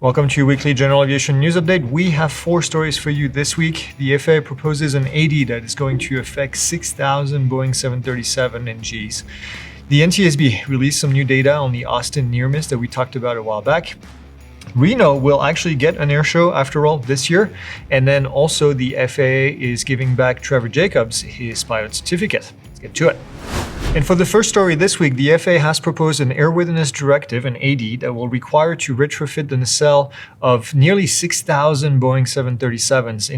Welcome to your weekly General Aviation News Update. We have 4 stories for you this week. The FAA proposes an AD that is going to affect 6,000 Boeing 737NGs. The NTSB released some new data on the Austin near miss that we talked about a while back. Reno will actually get an airshow after all this year. And then also the FAA is giving back Trevor Jacobs his pilot certificate. Let's get to it. And for the first story this week, the FAA has proposed an Airworthiness Directive, an AD, that will require to retrofit the nacelle of nearly 6,000 Boeing 737s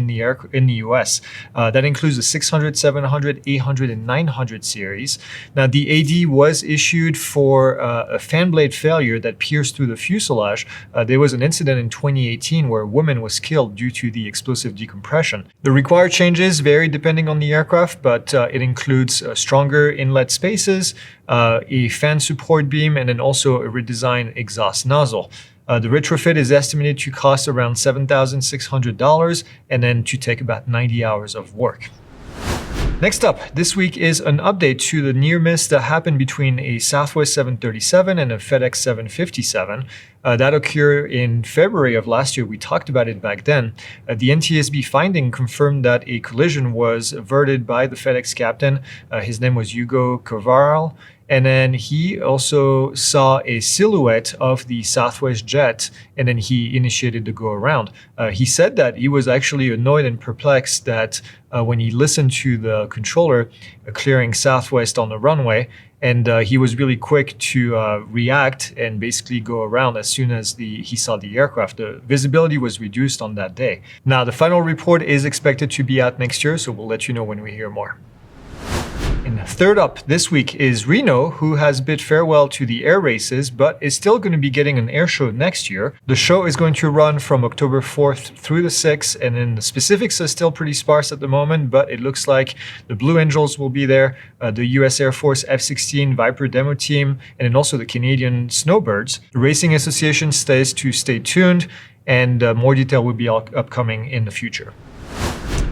in the US. That includes the 600, 700, 800, and 900 series. Now, the AD was issued for a fan blade failure that pierced through the fuselage. There was an incident in 2018 where a woman was killed due to the explosive decompression. The required changes vary depending on the aircraft, but it includes stronger inlet spaces, a fan support beam, and then also a redesigned exhaust nozzle. The retrofit is estimated to cost around $7,600 and then to take about 90 hours of work. Next up, this week is an update to the near miss that happened between a Southwest 737 and a FedEx 757. That occurred in February of last year. We talked about it back then. The NTSB finding confirmed that a collision was averted by the FedEx captain. His name was Hugo Carvajal. And then he also saw a silhouette of the Southwest jet, and then he initiated the go-around. He said that he was actually annoyed and perplexed that when he listened to the controller clearing Southwest on the runway, and he was really quick to react and basically go around as soon as he saw the aircraft. The visibility was reduced on that day. Now, the final report is expected to be out next year, so we'll let you know when we hear more. And third up this week is Reno, who has bid farewell to the air races, but is still going to be getting an air show next year. The show is going to run from October 4th through the 6th, and then the specifics are still pretty sparse at the moment, but it looks like the Blue Angels will be there, the US Air Force F-16 Viper demo team, and then also the Canadian Snowbirds. The Racing Association says to stay tuned, and more detail will be upcoming in the future.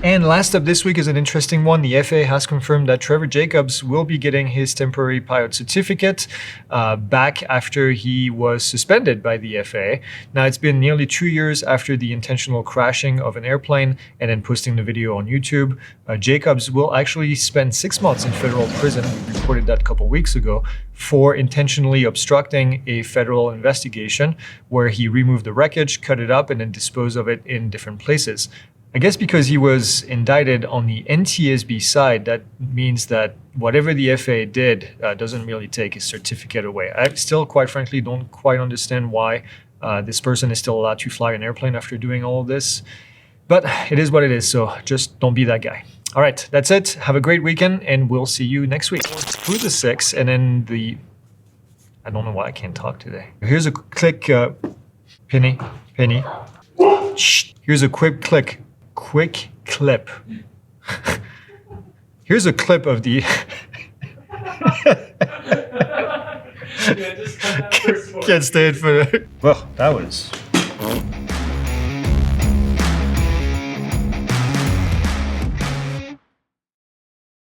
And last up this week is an interesting one. The FAA has confirmed that Trevor Jacobs will be getting his temporary pilot certificate back after he was suspended by the FAA. Now, it's been nearly 2 years after the intentional crashing of an airplane and then posting the video on YouTube. Jacobs will actually spend 6 months in federal prison. We reported that a couple weeks ago for intentionally obstructing a federal investigation where he removed the wreckage, cut it up, and then disposed of it in different places. I guess because he was indicted on the NTSB side, that means that whatever the FAA did doesn't really take his certificate away. I still, quite frankly, don't quite understand why this person is still allowed to fly an airplane after doing all of this. But it is what it is, so just don't be that guy. All right, that's it. Have a great weekend, and we'll see you next week. Through the 6th, and then I don't know why I can't talk today. Here's a quick, Penny. Shh. Here's a quick clip. Here's a clip of the can't stay it for well, that was